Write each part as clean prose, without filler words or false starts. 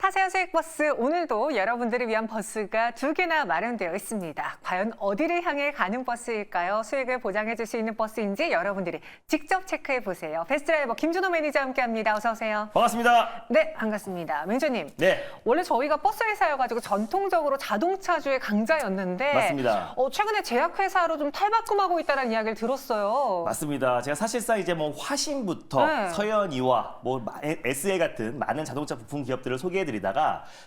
타세요 수익버스, 오늘도 여러분들을 위한 버스가 2개나 마련되어 있습니다. 과연 어디를 향해 가는 버스일까요? 수익을 보장해 줄 수 있는 버스인지 여러분들이 직접 체크해 보세요. 베스트드라이버 김준호 매니저와 함께합니다. 어서 오세요. 반갑습니다. 네, 반갑습니다. 매니저님. 네. 원래 저희가 버스 회사여가지고 전통적으로 자동차주의 강자였는데 맞습니다. 최근에 제약회사로 좀 탈바꿈하고 있다는 이야기를 들었어요. 맞습니다. 제가 사실상 이제 화신부터 네. 서현이와 SL 같은 많은 자동차 부품 기업들을 소개해드리다가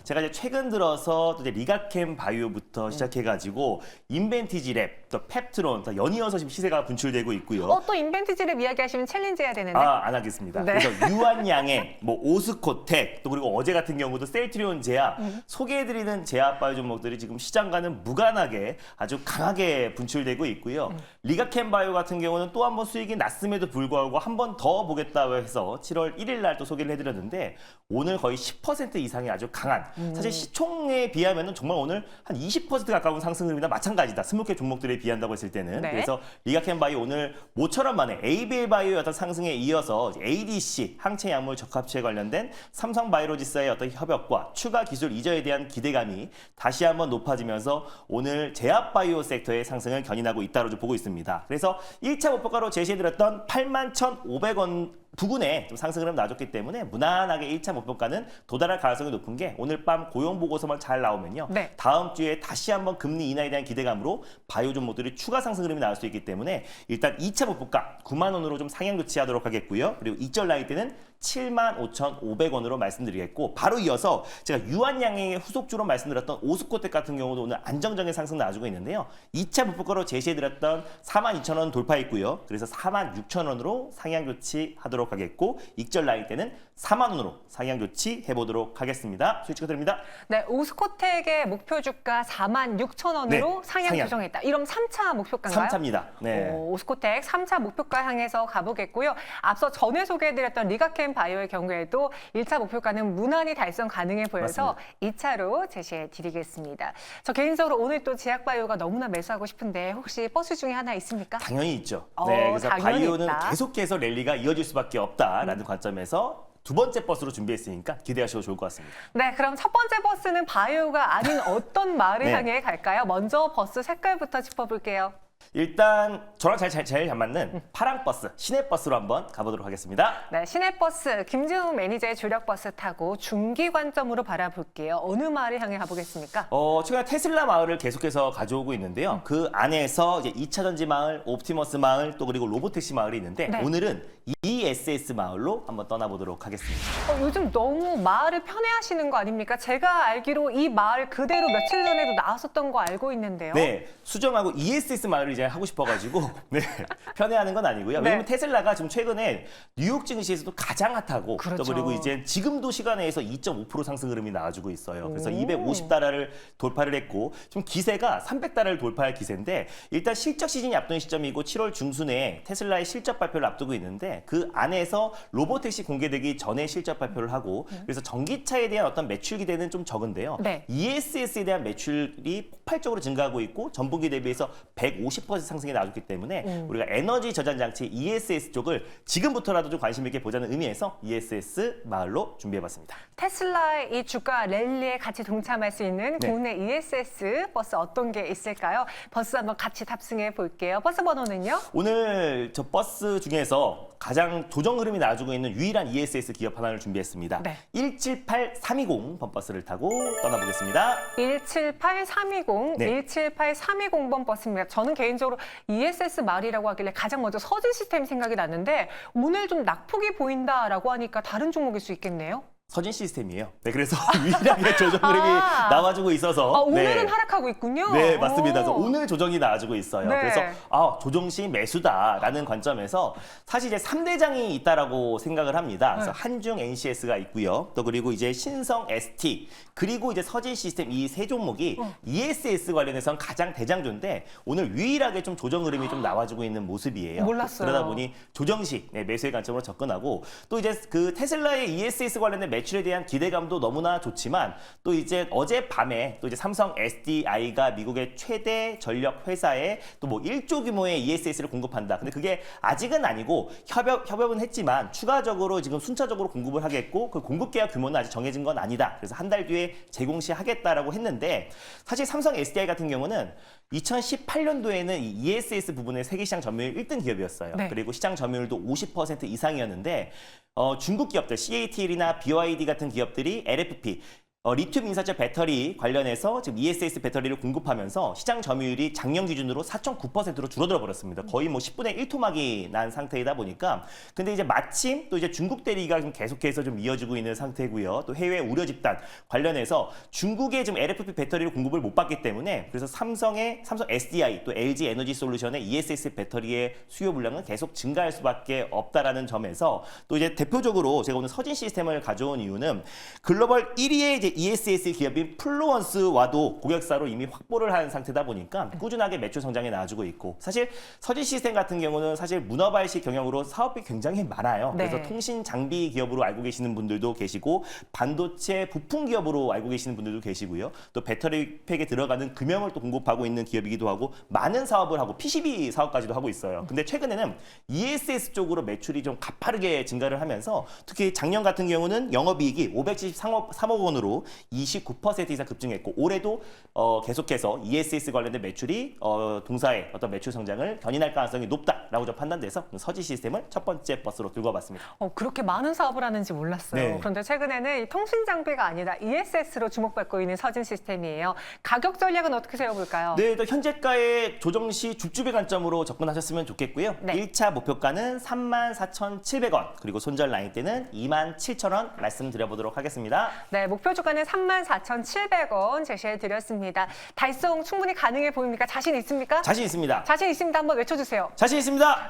제가 이제 최근 들어서 또 이제 리가캠 바이오부터 시작해가지고 인벤티지랩, 또 펩트론, 또 연이어서 지금 시세가 분출되고 있고요. 또 인벤티지를 이야기하시면 챌린지 해야 되는데. 안 하겠습니다. 네. 그래서 유한양행, 오스코텍, 또 그리고 어제 같은 경우도 셀트리온 제약 소개해드리는 제약 바이오 종목들이 지금 시장과는 무관하게 아주 강하게 분출되고 있고요. 리가캠 바이오 같은 경우는 또 한 번 수익이 났음에도 불구하고 한 번 더 보겠다고 해서 7월 1일 날 또 소개를 해드렸는데 오늘 거의 10% 이상의 아주 강한 사실 시총에 비하면 정말 오늘 한 20% 가까운 상승 흐름이나 마찬가지다. 20개 종목들에 비한다고 했을 때는. 네. 그래서 리가캠 바이오 오늘 모처럼 만에 ABL 바이오의 어떤 상승에 이어서 ADC 항체 약물 적합체에 관련된 삼성 바이오로지스의 어떤 협업과 추가 기술 이전에 대한 기대감이 다시 한번 높아지면서 오늘 제약 바이오 섹터의 상승을 견인하고 있다고 보고 있습니다. 그래서 1차 목표가로 제시해드렸던 81,500원 부근에 좀 상승 흐름 나왔기 때문에 무난하게 1차 목표가는 도달할 가능성이 높은 게 오늘 밤 고용 보고서만 잘 나오면요. 네. 다음 주에 다시 한번 금리 인하에 대한 기대감으로 바이오 종목들이 추가 상승 흐름이 나올 수 있기 때문에 일단 2차 목표가 9만 원으로 좀 상향 조치하도록 하겠고요. 그리고 익절 나이 때는 75,500원으로 말씀드리겠고 바로 이어서 제가 유한양행의 후속주로 말씀드렸던 오스코텍 같은 경우도 오늘 안정적인 상승 나와주고 있는데요. 2차 목표가로 제시해드렸던 42,000원 돌파했고요. 그래서 46,000원으로 상향 조치하도록 하겠고 익절 나이 때는 4만 원으로 상향 조치해보도록 하겠습니다. 수익 축하드립니다. 네, 오스코텍의 목표 주가 46,000원으로 네, 상향 상향. 조정했다. 이럼 3차 목표가인가요? 3차입니다. 네. 오스코텍 3차 목표가 향해서 가보겠고요. 앞서 전에 소개해드렸던 리가캠 바이오의 경우에도 1차 목표가는 무난히 달성 가능해 보여서 맞습니다. 2차로 제시해드리겠습니다. 저 개인적으로 오늘 또 제약바이오가 너무나 매수하고 싶은데 혹시 버스 중에 하나 있습니까? 당연히 있죠. 네, 그래서 당연히 바이오는 있다. 계속해서 랠리가 이어질 수밖에 없다라는 관점에서 두 번째 버스로 준비했으니까 기대하셔도 좋을 것 같습니다. 네, 그럼 첫 번째 버스는 바이오가 아닌 어떤 말을 네. 향해 갈까요? 먼저 버스 색깔부터 짚어볼게요. 일단 저랑 제일 잘 맞는 파랑 버스, 시내 버스로 한번 가보도록 하겠습니다. 네, 시내버스 김진우 매니저의 주력버스 타고 중기 관점으로 바라볼게요. 어느 마을을 향해 가보겠습니까? 최근에 테슬라 마을을 계속해서 가져오고 있는데요. 그 안에서 이제 2차 전지 마을, 옵티머스 마을, 또 그리고 로보택시 마을이 있는데 네. 오늘은 ESS 마을로 한번 떠나보도록 하겠습니다. 요즘 너무 마을을 편애하시는 거 아닙니까? 제가 알기로 이 마을 그대로 며칠 전에도 나왔었던 거 알고 있는데요. 네, 수정하고 ESS 마을을 이제 하고 싶어가지고 네, 편애하는 건 아니고요. 네. 왜냐면 테슬라가 지금 최근에 뉴욕 증시에서도 가장 핫하고 그렇죠. 또 그리고 이제 지금도 시간에서 2.5% 상승 흐름이 나와주고 있어요. 그래서 오. 250달러를 돌파를 했고 지금 기세가 300달러를 돌파할 기세인데 일단 실적 시즌이 앞둔 시점이고 7월 중순에 테슬라의 실적 발표를 앞두고 있는데 그 안에서 로보택시 공개되기 전에 실적 발표를 하고 그래서 전기차에 대한 어떤 매출 기대는 좀 적은데요. 네. ESS에 대한 매출이 폭발적으로 증가하고 있고 전분기 대비해서 150% 상승이 나왔기 때문에 우리가 에너지 저장 장치 ESS 쪽을 지금부터라도 좀 관심 있게 보자는 의미에서 ESS 마을로 준비해봤습니다. 테슬라의 이 주가 랠리에 같이 동참할 수 있는 네. 국내 ESS 버스 어떤 게 있을까요? 버스 한번 같이 탑승해 볼게요. 버스 번호는요? 오늘 저 버스 중에서 가장 조정 흐름이 나와주고 있는 유일한 ESS 기업 하나를 준비했습니다. 네. 178320번 버스를 타고 떠나보겠습니다. 178320, 네. 178320번 버스입니다. 저는 개인적으로 ESS 말이라고 하길래 가장 먼저 서진 시스템 생각이 났는데 오늘 좀 낙폭이 보인다라고 하니까 다른 종목일 수 있겠네요. 서진 시스템이에요. 네, 그래서 유일하게 조정 흐름이 나와주고 있어서 오늘은 네. 하락하고 있군요. 네, 맞습니다. 그래서 오. 오늘 조정이 나와주고 있어요. 네. 그래서 조정 시 매수다라는 관점에서 사실 이제 3대장이 있다라고 생각을 합니다. 그래서 네. 한중 NCS가 있고요. 또 그리고 이제 신성 ST 그리고 이제 서진 시스템 이 세 종목이 ESS 관련해서는 가장 대장주인데 오늘 유일하게 좀 조정 흐름이 좀 나와주고 있는 모습이에요. 몰랐어요. 그러다 보니 조정 시 매수의 관점으로 접근하고 또 이제 그 테슬라의 ESS 관련된 매출에 대한 기대감도 너무나 좋지만 또 이제 어젯밤에 또 이제 삼성 SDI가 미국의 최대 전력 회사에 또 뭐 1조 규모의 ESS를 공급한다. 근데 그게 아직은 아니고 협업은 했지만 추가적으로 지금 순차적으로 공급을 하겠고 그 공급 계약 규모는 아직 정해진 건 아니다. 그래서 한 달 뒤에 재공 시하겠다라고 했는데 사실 삼성 SDI 같은 경우는 2018년도에는 이 ESS 부분의 세계 시장 점유율 1등 기업이었어요. 네. 그리고 시장 점유율도 50% 이상이었는데 중국 기업들 CATL이나 BYD 같은 기업들이 LFP 리튬 인산철 배터리 관련해서 지금 ESS 배터리를 공급하면서 시장 점유율이 작년 기준으로 4.9%로 줄어들어 버렸습니다. 거의 뭐 10분의 1토막이 난 상태이다 보니까 근데 이제 마침 또 이제 중국 대리가 좀 계속해서 좀 이어지고 있는 상태고요. 또 해외 우려 집단 관련해서 중국의 지금 LFP 배터리를 공급을 못 받기 때문에 그래서 삼성 SDI 또 LG 에너지 솔루션의 ESS 배터리의 수요 물량은 계속 증가할 수밖에 없다라는 점에서 또 이제 대표적으로 제가 오늘 서진 시스템을 가져온 이유는 글로벌 1위의 이제 ESS 기업인 플루언스와도 고객사로 이미 확보를 한 상태다 보니까 꾸준하게 매출 성장에 나와주고 있고 사실 서진 시스템 같은 경우는 사실 문어발식 경영으로 사업이 굉장히 많아요. 네. 그래서 통신 장비 기업으로 알고 계시는 분들도 계시고 반도체 부품 기업으로 알고 계시는 분들도 계시고요. 또 배터리 팩에 들어가는 금형을 또 공급하고 있는 기업이기도 하고 많은 사업을 하고 PCB 사업까지도 하고 있어요. 근데 최근에는 ESS 쪽으로 매출이 좀 가파르게 증가를 하면서 특히 작년 같은 경우는 영업이익이 573억 원으로 29% 이상 급증했고 올해도 계속해서 ESS 관련된 매출이 동사의 어떤 매출 성장을 견인할 가능성이 높다라고 좀 판단돼서 서지 시스템을 첫 번째 버스로 들고 와봤습니다. 그렇게 많은 사업을 하는지 몰랐어요. 네. 그런데 최근에는 이 통신 장비가 아니라 ESS로 주목받고 있는 서진 시스템이에요. 가격 전략은 어떻게 세워볼까요? 네, 또 현재가의 조정 시 줍줍의 관점으로 접근하셨으면 좋겠고요. 네. 1차 목표가는 34,700원, 그리고 손절 라인 때는 27,000원 말씀드려보도록 하겠습니다. 네, 목표 주가는 34,700원 제시해드렸습니다. 달성 충분히 가능해 보입니까? 자신 있습니까? 자신 있습니다. 자신 있습니다. 한번 외쳐주세요. 자신 있습니다.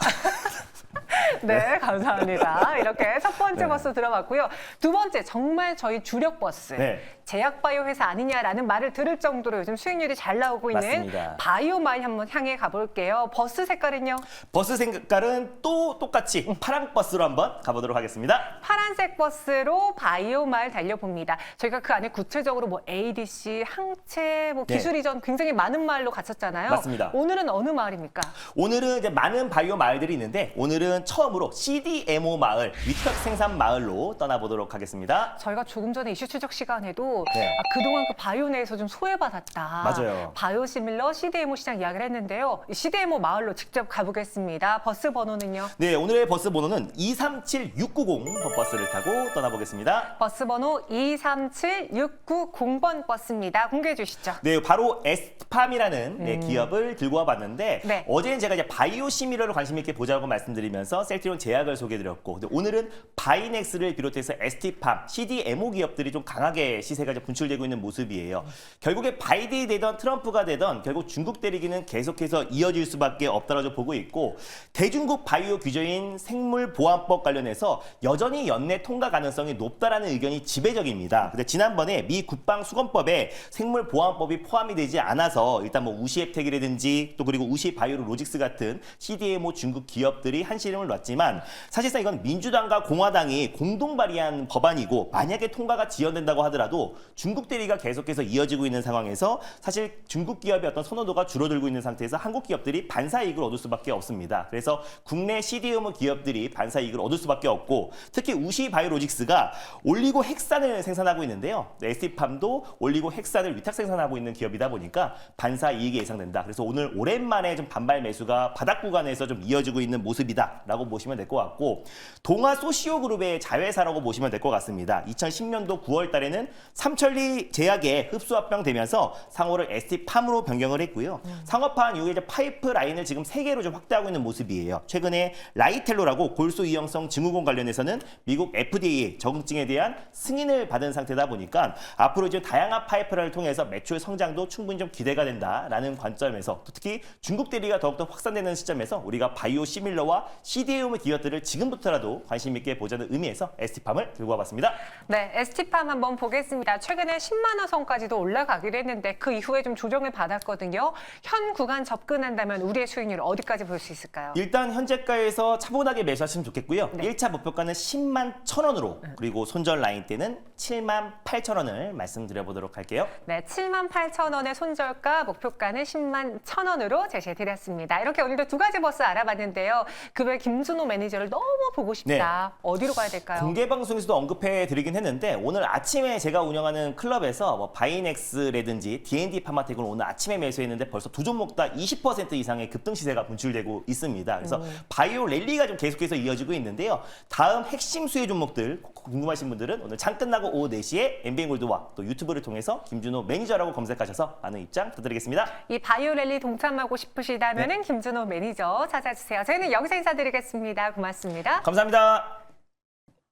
네, 감사합니다. 이렇게 첫 번째 네. 버스 들어봤고요. 두 번째, 정말 저희 주력 버스. 네. 제약바이오 회사 아니냐라는 말을 들을 정도로 요즘 수익률이 잘 나오고 있는 맞습니다. 바이오마일 한번 향해 가볼게요. 버스 색깔은요? 버스 색깔은 또 똑같이 파랑 버스로 한번 가보도록 하겠습니다. 파란색 버스로 바이오마일 달려봅니다. 저희가 그 안에 구체적으로 뭐 ADC, 항체, 뭐 네. 기술 이전 굉장히 많은 마을로 갔었잖아요. 맞습니다. 오늘은 어느 마을입니까? 오늘은 이제 많은 바이오 마을들이 있는데 오늘은 처음으로 CDMO 마을, 위탁 생산 마을로 떠나보도록 하겠습니다. 저희가 조금 전에 이슈 추적 시간에도 네. 그동안 그 바이오 내에서 좀 소외받았다. 맞아요. 바이오시밀러 CDMO 시장 이야기를 했는데요. 이 CDMO 마을로 직접 가보겠습니다. 버스 번호는요? 네, 오늘의 버스 번호는 237690 버스를 타고 떠나보겠습니다. 버스 번호 237690번 버스입니다. 공개해 주시죠. 네, 바로 에스팜이라는 네, 기업을 들고 와봤는데 네. 어제는 제가 이제 바이오시밀러를 관심 있게 보자고 말씀드리면서 셀트리온 제약을 소개해드렸고 근데 오늘은 바이넥스를 비롯해서 ST팜, CDMO 기업들이 좀 강하게 시세가 이제 분출되고 있는 모습이에요. 결국에 바이든이 되던 트럼프가 되던 결국 중국 때리기는 계속해서 이어질 수밖에 없다고 보고 있고 대중국 바이오 규제인 생물보안법 관련해서 여전히 연내 통과 가능성이 높다라는 의견이 지배적입니다. 근데 지난번에 미 국방수검법에 생물보안법이 포함이 되지 않아서 일단 뭐 우시앱텍이라든지 또 그리고 우시바이오로직스 같은 CDMO 중국 기업들이 한시름을 놨지만 사실상 이건 민주당과 공화당이 공동 발의한 법안이고 만약에 통과가 지연된다고 하더라도 중국 대리가 계속해서 이어지고 있는 상황에서 사실 중국 기업의 어떤 선호도가 줄어들고 있는 상태에서 한국 기업들이 반사이익을 얻을 수밖에 없습니다. 그래서 국내 CDMO 기업들이 반사이익을 얻을 수밖에 없고 특히 우시바이오로직스가 올리고 헥산을 생산하고 있는데요. ST팜도 올리고 헥산을 위탁 생산하고 있는 기업이다 보니까 반사이익이 예상된다. 그래서 오늘 오랜만에 좀 반발 매수가 바닥 구간에서 좀 이어지고 있는 모습이다라고 보시면 될 것 같고 동아 소시오그룹의 자회사라고 보시면 될 것 같습니다. 2010년도 9월 달에는 삼천리 제약에 흡수합병되면서 상호를 ST팜으로 변경을 했고요. 상업화한 이후에 이제 파이프라인을 지금 3개로 좀 확대하고 있는 모습이에요. 최근에 라이텔로라고 골수 이용성 증후군 관련해서는 미국 FDA 적응증에 대한 승인을 받은 상태다 보니까 앞으로 이제 다양한 파이프라인을 통해서 매출 성장도 충분히 좀 기대가 된다라는 관점에서 또 특히 중국 대리가 더욱더 확산되는 시점에서 우리가 바이오 시밀러와 CDMO 기계음의 기업들을 지금부터라도 관심 있게 보자는 의미에서 ST팜을 들고 와봤습니다. 네, ST팜 한번 보겠습니다. 최근에 10만 원 선까지도 올라가기로 했는데 그 이후에 좀 조정을 받았거든요. 현 구간 접근한다면 우리의 수익률 어디까지 볼 수 있을까요? 일단 현재가에서 차분하게 매수하시면 좋겠고요. 네. 1차 목표가는 10만 1,000원으로 그리고 손절 라인 때는 7만 8,000원을 말씀드려보도록 할게요. 네, 7만 8천 원의 손절가, 목표가는 10만 1천 원으로 제시해드렸습니다. 이렇게 오늘도 두 가지 버스 알아봤는데요. 그 외 김준호 매니저를 너무 보고 싶다. 어디로 가야 될까요? 공개 방송에서도 언급해드리긴 했는데 오늘 아침에 제가 운영하는 클럽에서 뭐 바이넥스라든지 D&D 파마텍을 오늘 아침에 매수했는데 벌써 두 종목 다 20% 이상의 급등 시세가 분출되고 있습니다. 그래서 바이오 랠리가 좀 계속해서 이어지고 있는데요. 다음 핵심 수혜 종목들 궁금하신 분들은 오늘 장 끝나고 오후 4시에 MBN골드와 또 유튜브를 통해서 김준호 매니저라고 검색하셔서 많은 입장 부탁드리겠습니다. 이 바이오랠리 동참하고 싶으시다면 김준호 매니저 찾아주세요. 저희는 여기서 인사드리겠습니다. 고맙습니다. 감사합니다.